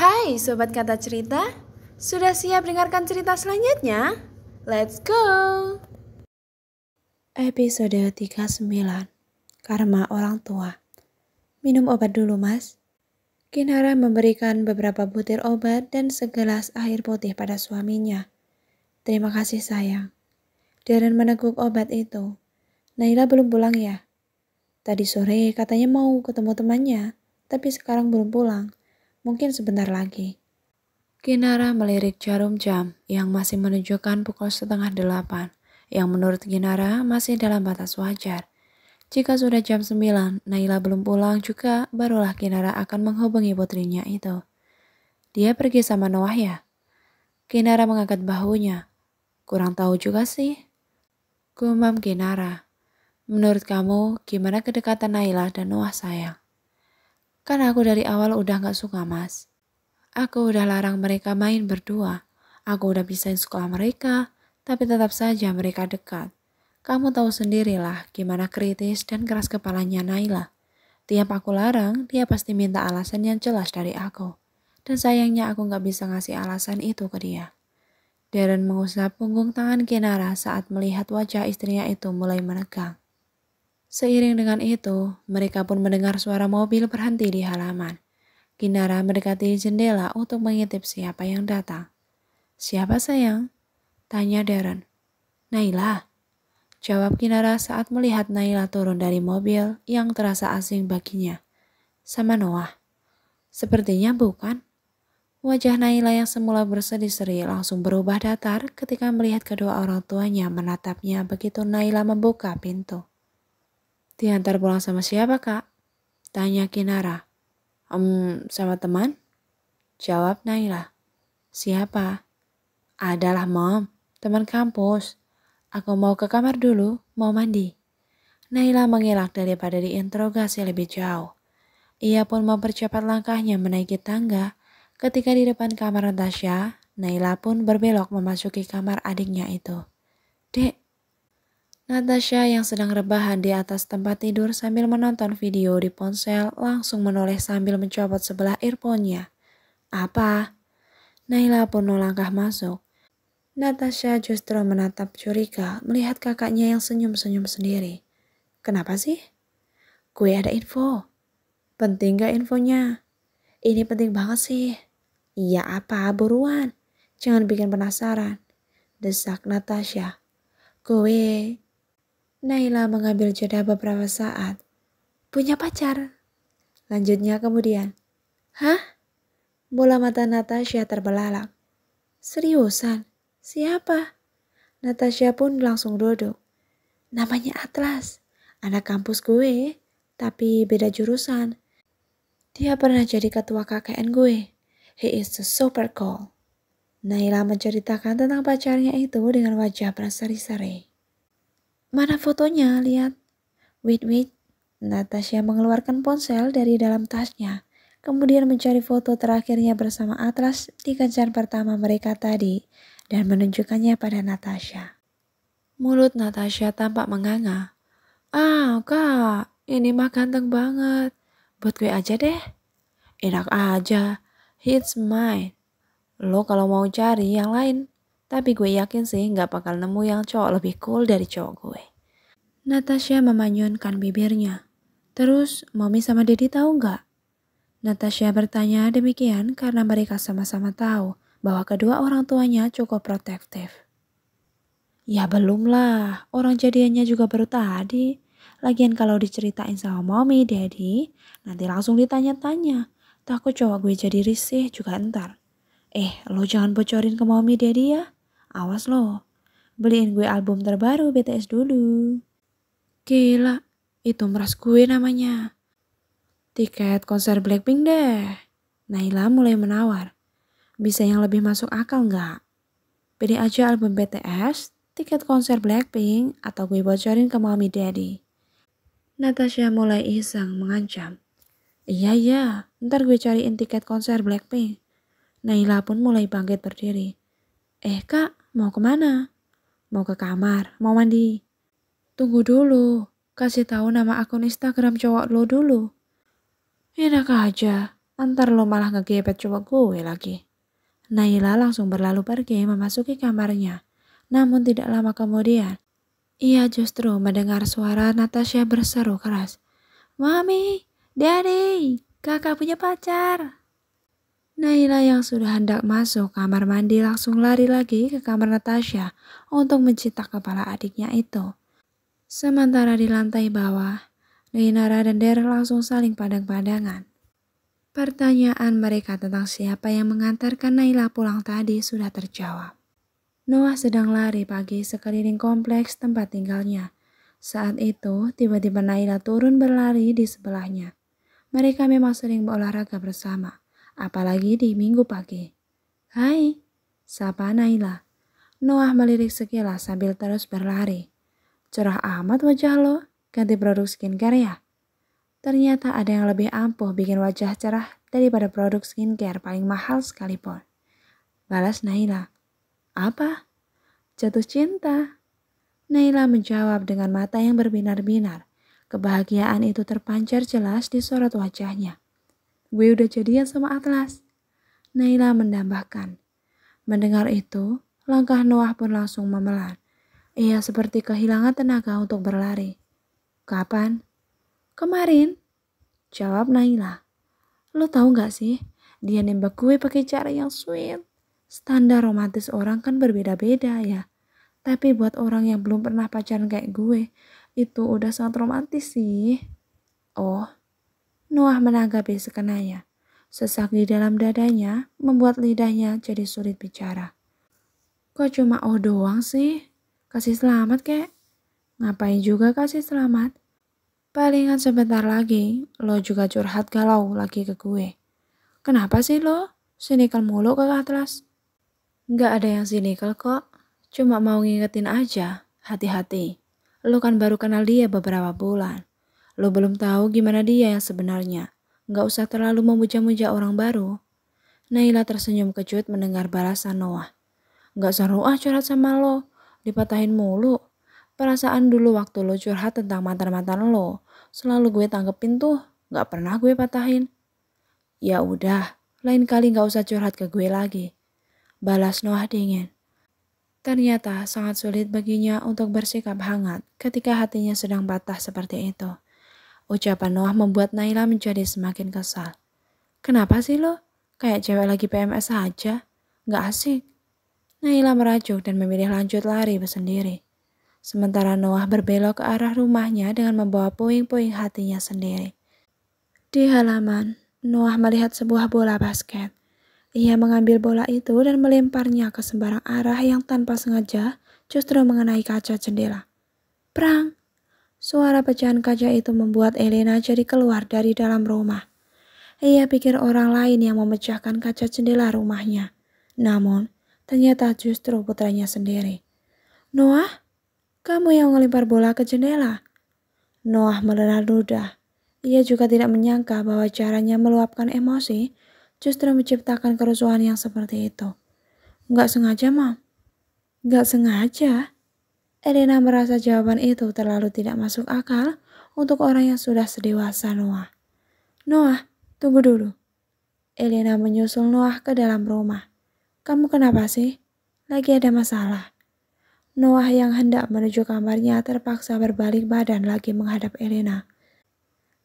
Hai Sobat Kata Cerita, sudah siap dengarkan cerita selanjutnya? Let's go! Episode 39, Karma Orang Tua. Minum obat dulu, Mas. Kinara memberikan beberapa butir obat dan segelas air putih pada suaminya. Terima kasih, sayang. Darren meneguk obat itu. Naila belum pulang ya? Tadi sore katanya mau ketemu temannya, tapi sekarang belum pulang. Mungkin sebentar lagi. Kinara melirik jarum jam yang masih menunjukkan pukul 7:30, yang menurut Kinara masih dalam batas wajar. Jika sudah jam 9, Naila belum pulang juga, barulah Kinara akan menghubungi putrinya itu. Dia pergi sama Noah ya? Kinara mengangkat bahunya. Kurang tahu juga sih. Gumam Kinara. Menurut kamu, gimana kedekatan Naila dan Noah, sayang? Kan aku dari awal udah gak suka, Mas. Aku udah larang mereka main berdua. Aku udah pisahin sekolah mereka, tapi tetap saja mereka dekat. Kamu tahu sendirilah gimana kritis dan keras kepalanya Naila. Tiap aku larang, dia pasti minta alasan yang jelas dari aku. Dan sayangnya aku gak bisa ngasih alasan itu ke dia. Darren mengusap punggung tangan Kinara saat melihat wajah istrinya itu mulai menegang. Seiring dengan itu, mereka pun mendengar suara mobil berhenti di halaman. Kinara mendekati jendela untuk mengintip siapa yang datang. Siapa, sayang? Tanya Darren. Naila. Jawab Kinara saat melihat Naila turun dari mobil yang terasa asing baginya. Sama Noah. Sepertinya bukan. Wajah Naila yang semula berseri-seri langsung berubah datar ketika melihat kedua orang tuanya menatapnya begitu Naila membuka pintu. Diantar pulang sama siapa, Kak? Tanya Kinara. Sama teman? Jawab Naila. Siapa? Adalah Mom, teman kampus. Aku mau ke kamar dulu, mau mandi. Naila mengelak daripada diinterogasi lebih jauh. Ia pun mempercepat langkahnya menaiki tangga. Ketika di depan kamar Natasha, Naila pun berbelok memasuki kamar adiknya itu. Dek. Natasha yang sedang rebahan di atas tempat tidur sambil menonton video di ponsel langsung menoleh sambil mencopot sebelah earphone-nya. Apa? Naila pun melangkah masuk. Natasha justru menatap curiga melihat kakaknya yang senyum-senyum sendiri. Kenapa sih? Gue ada info. Penting gak infonya? Ini penting banget sih. Iya apa? Buruan. Jangan bikin penasaran. Desak Natasha. Gue. Naila mengambil jeda beberapa saat. Punya pacar. Lanjutnya kemudian. Hah? Bola mata Natasha terbelalak. Seriusan? Siapa? Natasha pun langsung duduk. Namanya Atlas. Anak kampus gue. Tapi beda jurusan. Dia pernah jadi ketua KKN gue. He is super cool. Naila menceritakan tentang pacarnya itu dengan wajah berseri-seri. Mana fotonya? Lihat. Wait. Natasha mengeluarkan ponsel dari dalam tasnya. Kemudian mencari foto terakhirnya bersama Atlas di kencan pertama mereka tadi dan menunjukkannya pada Natasha. Mulut Natasha tampak menganga. Ah, Kak, ini mah ganteng banget. Buat gue aja deh. Enak aja. It's mine. Lo kalau mau cari yang lain. Tapi gue yakin sih gak bakal nemu yang cowok lebih cool dari cowok gue. Natasha memanyunkan bibirnya. Terus, Mommy sama Daddy tahu nggak? Natasha bertanya demikian karena mereka sama-sama tahu bahwa kedua orang tuanya cukup protektif. Ya belum lah, orang jadiannya juga baru tadi. Lagian kalau diceritain sama Mommy, Daddy, nanti langsung ditanya-tanya. Takut cowok gue jadi risih juga ntar. Lo jangan bocorin ke Mommy, Daddy ya. Awas lo, beliin gue album terbaru BTS dulu. Gila, itu meras gue namanya. Tiket konser Blackpink deh. Naila mulai menawar. Bisa yang lebih masuk akal nggak? Pilih aja album BTS, tiket konser Blackpink, atau gue bocorin ke Mommy Daddy. Natasha mulai iseng mengancam. Iya, ntar gue cariin tiket konser Blackpink. Naila pun mulai bangkit berdiri. Kak, mau kemana? Mau ke kamar, mau mandi. Tunggu dulu, kasih tahu nama akun Instagram cowok lo dulu. Enak aja, Antar lo malah ngegepet cowok gue lagi. Naila langsung berlalu pergi memasuki kamarnya. Namun tidak lama kemudian, ia justru mendengar suara Natasha berseru keras. Mami, Daddy, kakak punya pacar. Naila yang sudah hendak masuk kamar mandi langsung lari lagi ke kamar Natasha untuk mencitak kepala adiknya itu. Sementara di lantai bawah, Nainara dan Daryl langsung saling pandang-pandangan. Pertanyaan mereka tentang siapa yang mengantarkan Naila pulang tadi sudah terjawab. Noah sedang lari pagi sekeliling kompleks tempat tinggalnya. Saat itu, tiba-tiba Naila turun berlari di sebelahnya. Mereka memang sering berolahraga bersama, apalagi di minggu pagi. Hai, sapa Naila. Noah melirik sekilas sambil terus berlari. Cerah amat wajah lo, ganti produk skincare ya? Ternyata ada yang lebih ampuh bikin wajah cerah daripada produk skincare paling mahal sekalipun. Balas Naila. Apa? Jatuh cinta. Naila menjawab dengan mata yang berbinar-binar. Kebahagiaan itu terpancar jelas di sorot wajahnya. Gue udah jadian sama Atlas. Naila menambahkan. Mendengar itu, langkah Noah pun langsung memelan. Ia seperti kehilangan tenaga untuk berlari. Kapan? Kemarin. Jawab Naila. Lo tahu gak sih, dia nembak gue pakai cara yang sweet. Standar romantis orang kan berbeda-beda ya. Tapi buat orang yang belum pernah pacaran kayak gue, itu udah sangat romantis sih. Oh, Noah menanggapi sekenanya. Sesak di dalam dadanya membuat lidahnya jadi sulit bicara. Kok cuma oh doang sih? Kasih selamat kek? Ngapain juga kasih selamat? Palingan sebentar lagi, lo juga curhat galau lagi ke gue. Kenapa sih lo? Sinikal mulu ke Atlas? Nggak ada yang sinikal kok. Cuma mau ngingetin aja, hati-hati. Lo kan baru kenal dia beberapa bulan. Lo belum tahu gimana dia yang sebenarnya. Nggak usah terlalu memuja-muja orang baru. Naila tersenyum kejut mendengar balasan Noah. Nggak seru curhat sama lo. Dipatahin mulu. Perasaan dulu waktu lo curhat tentang mantan-mantan lo. Selalu gue tanggepin tuh. Nggak pernah gue patahin. Ya udah, lain kali nggak usah curhat ke gue lagi. Balas Noah dingin. Ternyata sangat sulit baginya untuk bersikap hangat ketika hatinya sedang patah seperti itu. Ucapan Noah membuat Naila menjadi semakin kesal. Kenapa sih lo? Kayak cewek lagi PMS aja. Nggak asik. Naila merajuk dan memilih lanjut lari bersendiri. Sementara Noah berbelok ke arah rumahnya dengan membawa puing-puing hatinya sendiri. Di halaman, Noah melihat sebuah bola basket. Ia mengambil bola itu dan melemparnya ke sembarang arah yang tanpa sengaja justru mengenai kaca jendela. Prang! Suara pecahan kaca itu membuat Elena jadi keluar dari dalam rumah. Ia pikir orang lain yang memecahkan kaca jendela rumahnya. Namun, ternyata justru putranya sendiri. Noah, kamu yang ngelempar bola ke jendela? Noah menelan ludah. Ia juga tidak menyangka bahwa caranya meluapkan emosi justru menciptakan kerusuhan yang seperti itu. Nggak sengaja, Mam. Nggak sengaja. Elena merasa jawaban itu terlalu tidak masuk akal untuk orang yang sudah sedewasa Noah. Noah, tunggu dulu. Elena menyusul Noah ke dalam rumah. Kamu kenapa sih? Lagi ada masalah? Noah yang hendak menuju kamarnya terpaksa berbalik badan lagi menghadap Elena.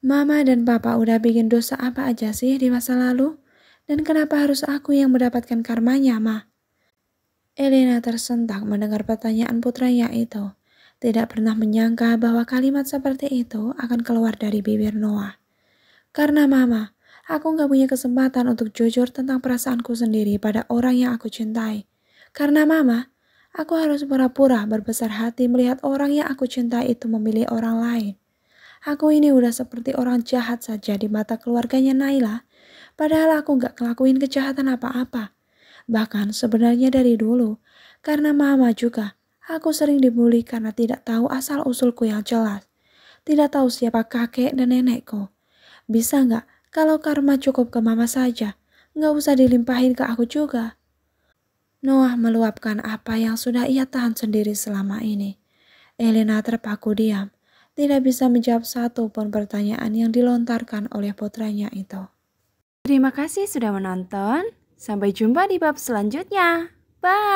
Mama dan Papa udah bikin dosa apa aja sih di masa lalu? Dan kenapa harus aku yang mendapatkan karmanya, Ma? Elena tersentak mendengar pertanyaan putranya itu. Tidak pernah menyangka bahwa kalimat seperti itu akan keluar dari bibir Noah. Karena Mama, aku gak punya kesempatan untuk jujur tentang perasaanku sendiri pada orang yang aku cintai. Karena Mama, aku harus pura-pura berbesar hati melihat orang yang aku cintai itu memilih orang lain. Aku ini udah seperti orang jahat saja di mata keluarganya Naila. Padahal aku gak ngelakuin kejahatan apa-apa. Bahkan sebenarnya dari dulu, karena Mama juga, aku sering dibully karena tidak tahu asal-usulku yang jelas. Tidak tahu siapa kakek dan nenekku. Bisa gak kalau karma cukup ke Mama saja, gak usah dilimpahin ke aku juga. Noah meluapkan apa yang sudah ia tahan sendiri selama ini. Elena terpaku diam, tidak bisa menjawab satu pun pertanyaan yang dilontarkan oleh putranya itu. Terima kasih sudah menonton. Sampai jumpa di bab selanjutnya. Bye!